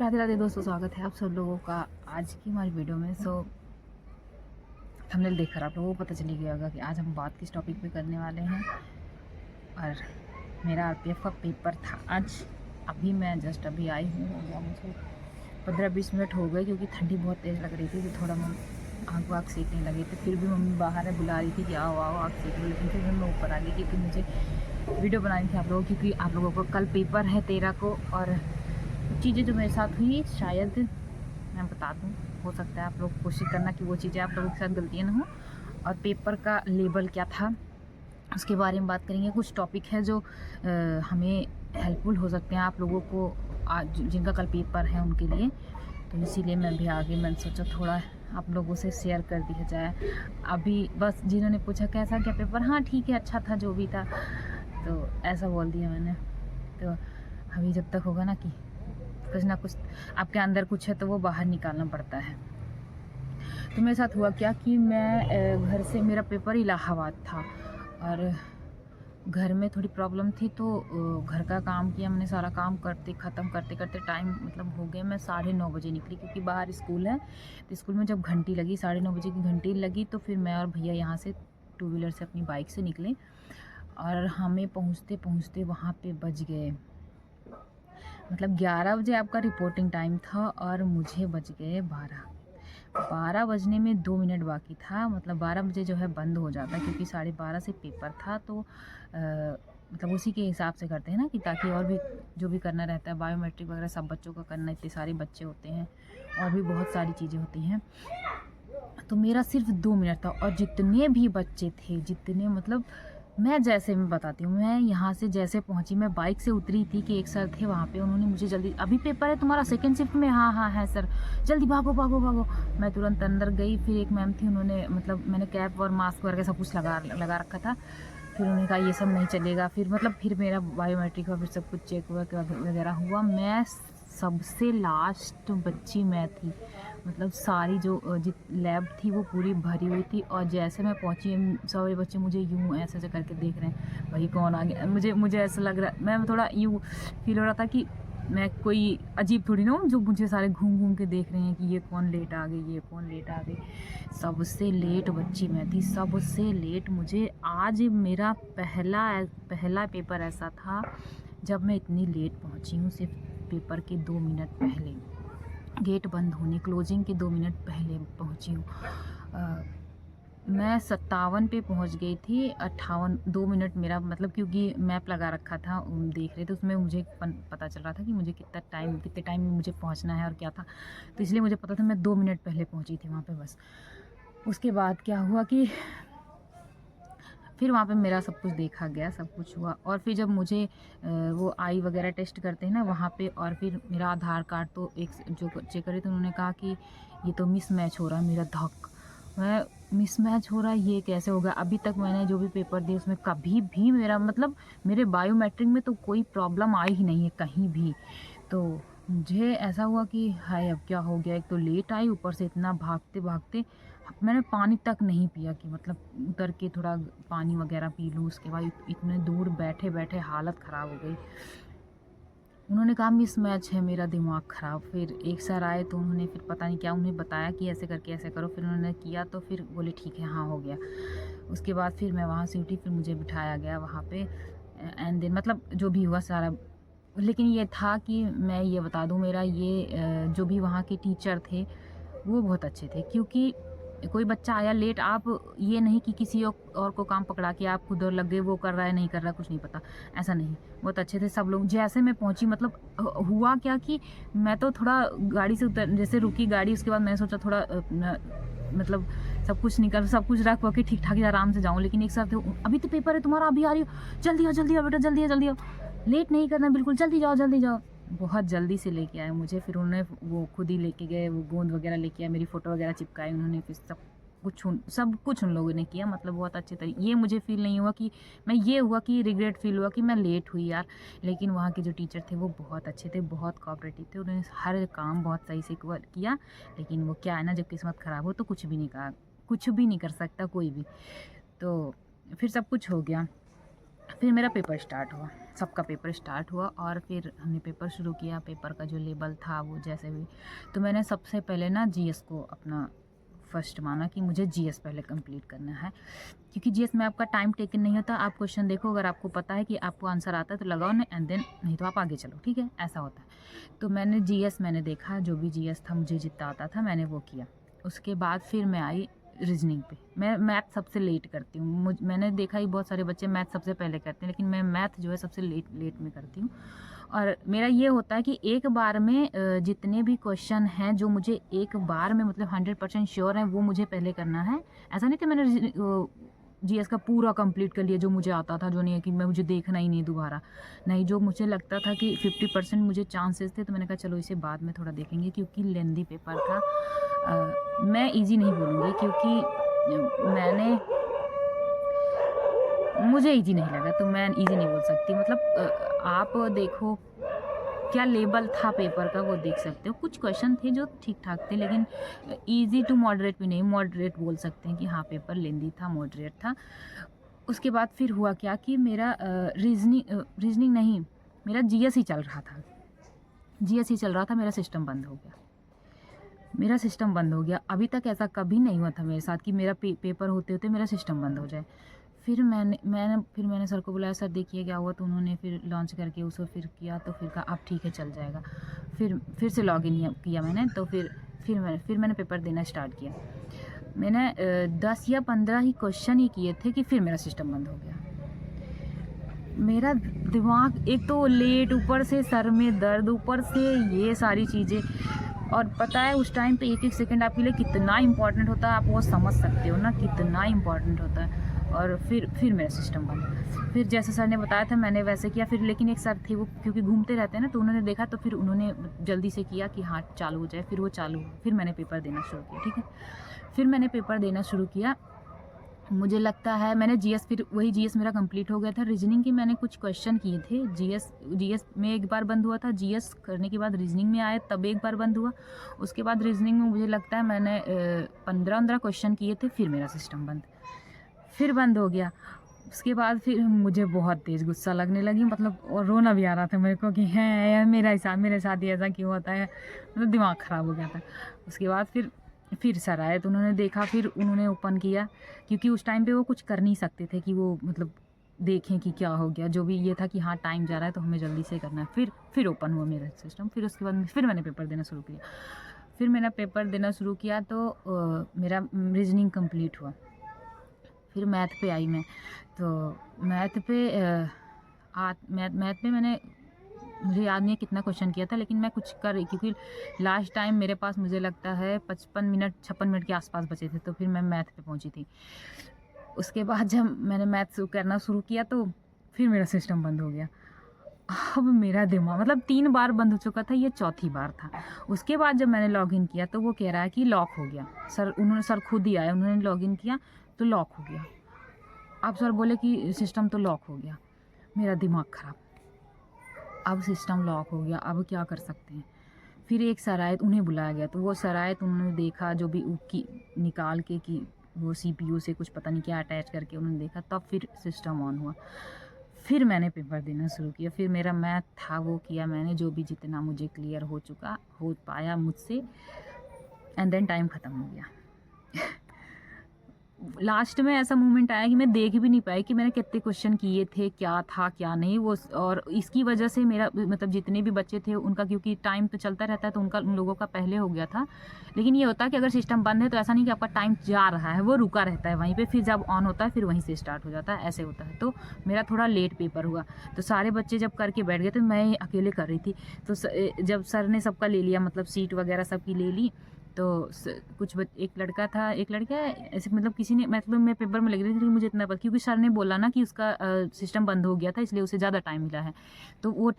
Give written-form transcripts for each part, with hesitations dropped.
राधे राधे दोस्तों, स्वागत है आप सब लोगों का आज की हमारी वीडियो में। थंबनेल देखकर आप लोगों को पता चली गया होगा कि आज हम बात किस टॉपिक पे करने वाले हैं। और मेरा आरपीएफ का पेपर था आज। मैं जस्ट अभी आई हूँ, हो गया मुझे 15-20 मिनट हो गए, क्योंकि ठंडी बहुत तेज़ लग रही थी तो थोड़ा आग वाग सेकने लगे थे। फिर भी मम्मी बाहर है, बुला रही थी कि आओ आओ आग सेक लो, लेकिन फिर मैं ऊपर आ गई क्योंकि मुझे वीडियो बनानी थी आप लोगों की, क्योंकि आप लोगों को कल पेपर है 13 को। और चीज़ें जो मेरे साथ हुई शायद मैं बता दूं, हो सकता है आप लोग कोशिश करना कि वो चीज़ें आप लोगों के साथ गलतियाँ ना हो। और पेपर का लेबल क्या था उसके बारे में बात करेंगे। कुछ टॉपिक है जो हमें हेल्पफुल हो सकते हैं आप लोगों को, आज जिनका कल पेपर है उनके लिए। तो इसीलिए मैं भी आगे मैंने सोचा थोड़ा आप लोगों से शेयर कर दिया जाए। अभी बस जिन्होंने पूछा कैसा क्या पेपर, हाँ ठीक है अच्छा था जो भी था, तो ऐसा बोल दिया मैंने। तो अभी जब तक होगा ना कि कुछ ना कुछ आपके अंदर कुछ है तो वो बाहर निकालना पड़ता है। तो मेरे साथ हुआ क्या कि मैं घर से, मेरा पेपर इलाहाबाद था और घर में थोड़ी प्रॉब्लम थी, तो घर का काम किया मैंने। सारा काम ख़त्म करते करते टाइम मतलब हो गया, मैं 9:30 बजे निकली, क्योंकि बाहर स्कूल है। तो स्कूल में जब घंटी लगी, 9:30 बजे की घंटी लगी, तो फिर मैं और भैया यहाँ से 2 व्हीलर से अपनी बाइक से निकले। और हमें पहुँचते पहुँचते वहाँ पे बज गए, मतलब 11 बजे आपका रिपोर्टिंग टाइम था और मुझे बज गए 12 बजने में 2 मिनट बाकी था। मतलब 12 बजे जो है बंद हो जाता, क्योंकि 12:30 से पेपर था। तो मतलब उसी के हिसाब से करते हैं ना, कि ताकि और भी जो भी करना रहता है, बायोमेट्रिक वगैरह सब बच्चों का करना, इतने सारे बच्चे होते हैं और भी बहुत सारी चीज़ें होती हैं। तो मेरा सिर्फ 2 मिनट था और जितने भी बच्चे थे, जितने मतलब मैं बताती हूँ, मैं यहाँ से जैसे पहुँची, मैं बाइक से उतरी थी कि एक सर थे वहाँ पे, उन्होंने मुझे जल्दी, अभी पेपर है तुम्हारा सेकंड शिफ्ट में, हाँ हाँ है सर, जल्दी भागो भागो भागो। मैं तुरंत अंदर गई। फिर एक मैम थी, उन्होंने मतलब मैंने कैप और मास्क वगैरह सब कुछ लगा रखा था। फिर उन्होंने कहा ये सब नहीं चलेगा। फिर मेरा बायोमेट्रिक और फिर सब कुछ चेक वगैरह हुआ। मैं सबसे लास्ट बच्ची मैं थी, मतलब सारी जो लैब थी वो पूरी भरी हुई थी। और जैसे मैं पहुंची, सारे बच्चे मुझे यूं ऐसे ऐसे करके देख रहे हैं, भाई कौन आ गया। मुझे ऐसा लग रहा, मैं थोड़ा यूं फील हो रहा था कि मैं कोई अजीब थोड़ी ना हूँ जो मुझे सारे घूम घूम के देख रहे हैं कि ये कौन लेट आ गई, ये कौन लेट आ गई। सबसे लेट बच्ची मैं थी, सबसे लेट। मुझे आज मेरा पहला पेपर ऐसा था जब मैं इतनी लेट पहुँची हूँ, सिर्फ पेपर के 2 मिनट पहले, गेट बंद होने क्लोजिंग के 2 मिनट पहले पहुंची हूँ। मैं 57 पे पहुंच गई थी। 58 2 मिनट मेरा मतलब, क्योंकि मैप लगा रखा था, देख रहे थे उसमें, मुझे पता चल रहा था कि मुझे कितने टाइम में मुझे पहुंचना है और क्या था। तो इसलिए मुझे पता था, मैं 2 मिनट पहले पहुंची थी वहाँ पे बस। उसके बाद क्या हुआ कि फिर वहाँ पे मेरा सब कुछ देखा गया, सब कुछ हुआ। और फिर जब मुझे वो आई वगैरह टेस्ट करते हैं ना वहाँ पे, और फिर मेरा आधार कार्ड तो एक जो चेक करे, तो उन्होंने कहा कि ये तो मिसमैच हो रहा है। मेरा धक, मैं मिसमैच हो रहा है, ये कैसे होगा। अभी तक मैंने जो भी पेपर दिए उसमें कभी भी मेरा मतलब मेरे बायोमेट्रिक में तो कोई प्रॉब्लम आई ही नहीं है कहीं भी। तो मुझे ऐसा हुआ कि हाय अब क्या हो गया। एक तो लेट आई, ऊपर से इतना भागते भागते मैंने पानी तक नहीं पिया, कि मतलब उतर के थोड़ा पानी वगैरह पी लूँ। उसके बाद इतने दूर बैठे बैठे हालत ख़राब हो गई। उन्होंने कहा मिसमैच है, मेरा दिमाग ख़राब। फिर एक सर आए तो उन्होंने फिर पता नहीं क्या उन्हें बताया कि ऐसे करके ऐसे करो। फिर उन्होंने किया तो फिर बोले ठीक है हाँ हो गया। उसके बाद फिर मैं वहाँ से उठी, फिर मुझे बिठाया गया वहाँ पे। एंड देन मतलब जो भी हुआ सारा, लेकिन ये था कि मैं ये बता दूँ, मेरा ये जो भी वहाँ के टीचर थे वो बहुत अच्छे थे। क्योंकि कोई बच्चा आया लेट, आप ये नहीं कि किसी और को काम पकड़ा के आप खुद और लग गए, वो कर रहा है नहीं कर रहा कुछ नहीं पता, ऐसा नहीं। बहुत अच्छे थे सब लोग। जैसे मैं पहुंची, मतलब हुआ क्या कि मैं तो थोड़ा गाड़ी से उतर, जैसे रुकी गाड़ी, उसके बाद मैंने सोचा थोड़ा मतलब सब कुछ रख के ठीक ठाक आराम से जाऊँ। लेकिन एक साथ अभी तो पेपर है तुम्हारा, अभी आ रही हो, जल्दी आओ बेटा, जल्दी आओ, लेट नहीं करना बिल्कुल, जल्दी जाओ। बहुत जल्दी से लेके आए मुझे। फिर उन्होंने वो खुद ही लेके गए, वो गोंद वगैरह लेके आए, मेरी फ़ोटो वगैरह चिपकाई उन्होंने। फिर सब कुछ उन लोगों ने किया, मतलब बहुत अच्छे तरीके। ये मुझे फ़ील नहीं हुआ कि ये हुआ कि रिग्रेट फ़ील हुआ कि मैं लेट हुई यार। लेकिन वहाँ के जो टीचर थे वो बहुत अच्छे थे, बहुत कोऑपरेटिव थे, उन्होंने हर काम बहुत सही से किया। लेकिन वो क्या है ना, जब किस्मत ख़राब हो तो कुछ भी नहीं कर सकता कोई भी। तो फिर सब कुछ हो गया। फिर मेरा पेपर स्टार्ट हुआ, सबका पेपर स्टार्ट हुआ और फिर हमने पेपर शुरू किया। पेपर का जो लेवल था वो जैसे भी, तो मैंने सबसे पहले ना जीएस को अपना फर्स्ट माना कि मुझे जीएस पहले कंप्लीट करना है, क्योंकि जीएस में आपका टाइम टेकन नहीं होता। आप क्वेश्चन देखो, अगर आपको पता है कि आपको आंसर आता है तो लगाओ ना, एंड देन नहीं तो आप आगे चलो, ठीक है, ऐसा होता है। तो मैंने जीएस मैंने देखा, जो भी जीएस था मुझे जितना आता था मैंने वो किया। उसके बाद फिर मैं आई रीजनिंग पे। मैं मैथ सबसे लेट करती हूँ, मैंने देखा ही बहुत सारे बच्चे मैथ सबसे पहले करते हैं, लेकिन मैं मैथ जो है सबसे लेट में करती हूँ। और मेरा ये होता है कि एक बार में जितने भी क्वेश्चन हैं जो मुझे एक बार में मतलब 100% श्योर है वो मुझे पहले करना है। ऐसा नहीं कि मैंने जीएस का पूरा कंप्लीट कर लिया जो मुझे आता था, जो नहीं है कि मैं मुझे देखना ही नहीं दोबारा, नहीं। जो मुझे लगता था कि 50% मुझे चांसेस थे तो मैंने कहा चलो इसे बाद में थोड़ा देखेंगे, क्योंकि लेंदी पेपर था। मैं इजी नहीं बोलूँगी क्योंकि मुझे इजी नहीं लगा, तो मैं इजी नहीं बोल सकती। मतलब आप देखो क्या लेवल था पेपर का वो देख सकते हो। कुछ क्वेश्चन थे जो ठीक ठाक थे, लेकिन इजी टू मॉडरेट भी नहीं, मॉडरेट बोल सकते हैं कि हाँ पेपर लेंदी था, मॉडरेट था। उसके बाद फिर हुआ क्या कि मेरा रीजनिंग नहीं, मेरा जीएस ही चल रहा था, जीएस ही चल रहा था। मेरा सिस्टम बंद हो गया, मेरा सिस्टम बंद हो गया। अभी तक ऐसा कभी नहीं हुआ था मेरे साथ कि मेरा पेपर होते होते मेरा सिस्टम बंद हो जाए। फिर मैंने सर को बुलाया, सर देखिए क्या हुआ। तो उन्होंने फिर लॉन्च करके उसको फिर किया, तो फिर कहा अब ठीक है चल जाएगा। फिर से लॉगिन किया मैंने, तो फिर मैंने पेपर देना स्टार्ट किया। मैंने 10 या 15 ही क्वेश्चन ही किए थे कि फिर मेरा सिस्टम बंद हो गया। मेरा दिमाग एक तो लेट, ऊपर से सर में दर्द, ऊपर से ये सारी चीज़ें। और पता है उस टाइम पे एक एक सेकंड आपके लिए कितना इंपॉर्टेंट होता है, आप वो समझ सकते हो ना कितना इंपॉर्टेंट होता है। और फिर मेरा सिस्टम बंद। फिर जैसे सर ने बताया था मैंने वैसे किया। फिर लेकिन एक सर थे वो क्योंकि घूमते रहते हैं ना, तो उन्होंने देखा, तो फिर उन्होंने जल्दी से किया कि हाँ चालू हो जाए। फिर वो चालू हुआ, फिर मैंने पेपर देना शुरू किया, ठीक है। फिर मैंने पेपर देना शुरू किया। मुझे लगता है मैंने जीएस, फिर वही जीएस मेरा कंप्लीट हो गया था। रीजनिंग के मैंने कुछ क्वेश्चन किए थे, जीएस में एक बार बंद हुआ था, जीएस करने के बाद रीजनिंग में आए तब एक बार बंद हुआ। उसके बाद रीजनिंग में मुझे लगता है मैंने 15-15 क्वेश्चन किए थे, फिर मेरा सिस्टम फिर बंद हो गया। उसके बाद फिर मुझे बहुत तेज़ गुस्सा लगने लगी, मतलब और रोना भी आ रहा था मेरे को कि है यार मेरे साथ ही ऐसा क्यों होता है, मतलब दिमाग ख़राब हो गया था। उसके बाद फिर सर आए, तो उन्होंने देखा, फिर उन्होंने ओपन किया, क्योंकि उस टाइम पे वो कुछ कर नहीं सकते थे कि वो मतलब देखें कि क्या हो गया। जो भी ये था कि हाँ टाइम जा रहा है तो हमें जल्दी से करना है। फिर ओपन हुआ मेरा सिस्टम। फिर उसके बाद फिर मैंने पेपर देना शुरू किया। फिर मैंने पेपर देना शुरू किया तो मेरा रीजनिंग कंप्लीट हुआ। फिर मैथ पे आई मैं, तो मैथ पे मैंने, मुझे याद नहीं है कितना क्वेश्चन किया था, लेकिन मैं कुछ कर, क्योंकि लास्ट टाइम मेरे पास मुझे लगता है 56 मिनट के आसपास बचे थे, तो फिर मैं मैथ पे पहुंची थी। उसके बाद जब मैंने मैथ करना शुरू किया तो फिर मेरा सिस्टम बंद हो गया। अब मेरा दिमाग, मतलब 3 बार बंद हो चुका था, ये चौथी बार था। उसके बाद जब मैंने लॉगिन किया तो वो कह रहा है कि लॉक हो गया। सर खुद ही आए, उन्होंने लॉगिन किया तो लॉक हो गया। अब सर बोले कि सिस्टम तो लॉक हो गया। मेरा दिमाग ख़राब, अब सिस्टम लॉक हो गया, अब क्या कर सकते हैं। फिर एक सर आए, उन्हें बुलाया गया, तो वो सर आए तो उन्होंने देखा, जो भी की निकाल के कि वो सीपीयू से कुछ पता नहीं क्या अटैच करके उन्होंने देखा, तब फिर सिस्टम ऑन हुआ। फिर मैंने पेपर देना शुरू किया। फिर मेरा मैथ था वो किया मैंने, जो भी जितना मुझे क्लियर हो पाया मुझसे, एंड देन टाइम ख़त्म हो गया। लास्ट में ऐसा मोमेंट आया कि मैं देख भी नहीं पाई कि मैंने कितने क्वेश्चन किए थे, क्या था क्या नहीं वो। और इसकी वजह से मेरा मतलब जितने भी बच्चे थे उनका, क्योंकि टाइम तो चलता रहता है, तो उन लोगों का पहले हो गया था। लेकिन ये होता है कि अगर सिस्टम बंद है तो ऐसा नहीं कि आपका टाइम जा रहा है, वो रुका रहता है वहीं पे, फिर जब ऑन होता है फिर वहीं से स्टार्ट हो जाता है, ऐसे होता है। तो मेरा थोड़ा लेट पेपर हुआ, तो सारे बच्चे जब करके बैठ गए तो मैं अकेले कर रही थी। तो जब सर ने सबका ले लिया, मतलब सीट वगैरह सबकी ले ली, तो एक लड़का था, एक लड़का ऐसे, मतलब किसी ने, मतलब मैं पेपर में लग रही थी, मुझे इतना पता, क्योंकि सर ने बोला ना कि उसका सिस्टम बंद हो गया था, इसलिए उसे ज़्यादा टाइम मिला है, तो वो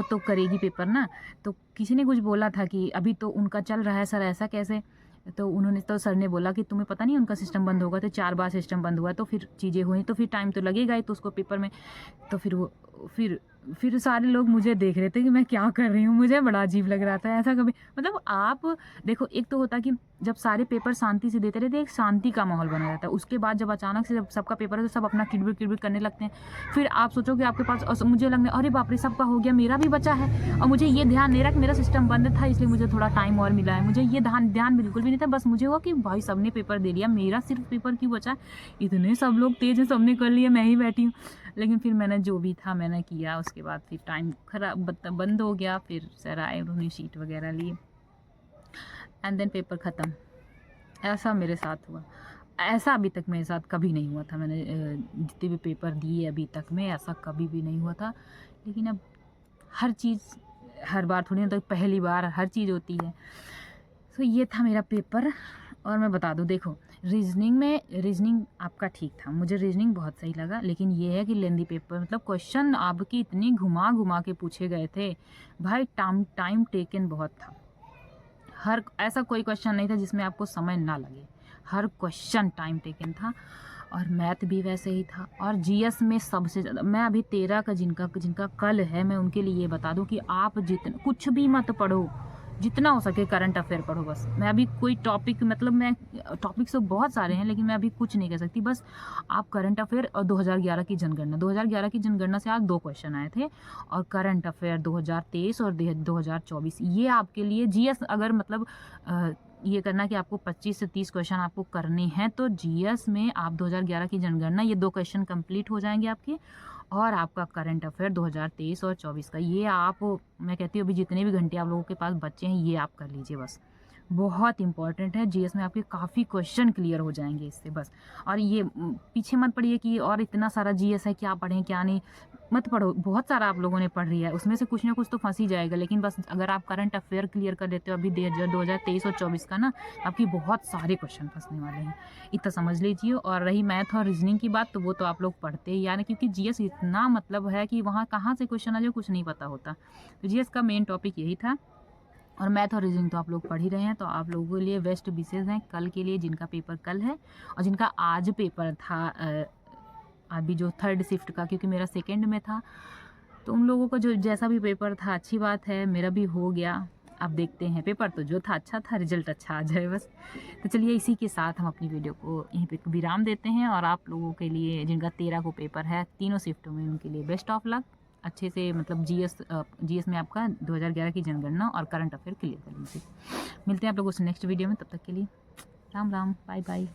तो करेगी पेपर ना। तो किसी ने कुछ बोला था कि अभी तो उनका चल रहा है सर, ऐसा कैसे। तो सर ने बोला कि तुम्हें पता नहीं उनका सिस्टम बंद होगा, तो 4 बार सिस्टम बंद हुआ, तो फिर चीज़ें हुई, तो फिर टाइम तो लगेगा ही, तो उसको पेपर में। तो फिर सारे लोग मुझे देख रहे थे कि मैं क्या कर रही हूँ, मुझे बड़ा अजीब लग रहा था। ऐसा कभी, मतलब आप देखो, एक तो होता कि जब सारे पेपर शांति से देते रहते, एक शांति का माहौल बना रहता है। उसके बाद जब अचानक से जब सबका पेपर है तो सब अपना किड़बिड़ किड़बिड़ करने लगते हैं। फिर आप सोचो कि आपके पास, मुझे लगने अरे बाप रे सबका हो गया, मेरा भी बचा है, और मुझे ये ध्यान नहीं रहा कि मेरा सिस्टम बंद था इसलिए मुझे थोड़ा टाइम और मिला है। मुझे ये ध्यान बिल्कुल भी नहीं था, बस मुझे हुआ कि भाई सबने पेपर दे लिया, मेरा सिर्फ पेपर क्यों बचा, इतने सब लोग तेज हैं, सबने कर लिया, मैं ही बैठी हूँ। लेकिन फिर मैंने जो भी था मैंने किया। उसके बाद फिर टाइम खराब बंद हो गया, फिर सर आए, उन्होंने शीट वगैरह लिए एंड देन पेपर ख़त्म। ऐसा मेरे साथ हुआ। ऐसा अभी तक मेरे साथ कभी नहीं हुआ था। मैंने जितने भी पेपर दिए अभी तक में, ऐसा कभी भी नहीं हुआ था। लेकिन अब हर चीज़ हर बार थोड़ी ना, तो पहली बार हर चीज़ होती है। तो ये था मेरा पेपर। और मैं बता दूँ, देखो रीजनिंग आपका ठीक था, मुझे रीजनिंग बहुत सही लगा। लेकिन ये है कि लेंदी पेपर, मतलब क्वेश्चन आपके इतनी घुमा घुमा के पूछे गए थे भाई, टाइम टेकन बहुत था। हर ऐसा कोई क्वेश्चन नहीं था जिसमें आपको समय ना लगे, हर क्वेश्चन टाइम टेकन था। और मैथ भी वैसे ही था। और जीएस में सबसे ज़्यादा, मैं अभी 13 का जिनका कल है, मैं उनके लिए ये बता दूं कि आप जितना कुछ भी मत पढ़ो, जितना हो सके करंट अफेयर पढ़ो बस। मैं अभी कोई टॉपिक, मतलब मैं टॉपिक्स तो बहुत सारे हैं लेकिन मैं अभी कुछ नहीं कह सकती। बस आप करंट अफेयर और 2011 की जनगणना, 2011 की जनगणना से आज 2 क्वेश्चन आए थे, और करंट अफेयर 2023 और 2024, ये आपके लिए जीएस। अगर मतलब ये करना कि आपको 25 से 30 क्वेश्चन आपको करने हैं, तो जीएस में आप 2011 की जनगणना, ये 2 क्वेश्चन कंप्लीट हो जाएंगे आपके। और आपका करंट अफेयर 2023 और 24 का, ये आप, मैं कहती हूँ अभी जितने भी घंटे आप लोगों के पास बचे हैं, ये आप कर लीजिए बस। बहुत इंपॉर्टेंट है, जीएस में आपके काफ़ी क्वेश्चन क्लियर हो जाएंगे इससे बस। और ये पीछे मत पढ़िए कि और इतना सारा जीएस है, क्या पढ़ें क्या नहीं, मत पढ़ो। बहुत सारा आप लोगों ने पढ़ लिया है, उसमें से कुछ ना कुछ तो फंस ही जाएगा। लेकिन बस अगर आप करंट अफेयर क्लियर कर लेते हो अभी 2023 और 24 का ना, आपकी बहुत सारे क्वेश्चन फंसने वाले हैं, इतना समझ लीजिए। और रही मैथ और रीजनिंग की बात, तो वो तो आप लोग पढ़ते ही यानी, क्योंकि जीएस इतना मतलब है कि वहाँ कहाँ से क्वेश्चन आ जाए कुछ नहीं पता होता। तो जीएस का मेन टॉपिक यही था। और मैथ और रीजनिंग तो आप लोग पढ़ ही रहे हैं। तो आप लोगों के लिए बेस्ट विशेष हैं कल के लिए, जिनका पेपर कल है और जिनका आज पेपर था अभी जो 3rd शिफ्ट का, क्योंकि मेरा 2nd में था। तो उन लोगों का जो जैसा भी पेपर था, अच्छी बात है, मेरा भी हो गया। अब देखते हैं, पेपर तो जो था अच्छा था, रिजल्ट अच्छा आ जाए बस। तो चलिए इसी के साथ हम अपनी वीडियो को यहीं पे विराम देते हैं। और आप लोगों के लिए जिनका 13 को पेपर है, तीनों शिफ्टों में, उनके लिए बेस्ट ऑफ लक। अच्छे से मतलब जीएस में आपका 2011 की जनगणना और करंट अफेयर क्लियर कर लीजिए। मिलते हैं आप लोगों से नेक्स्ट वीडियो में, तब तक के लिए राम राम, बाय बाय।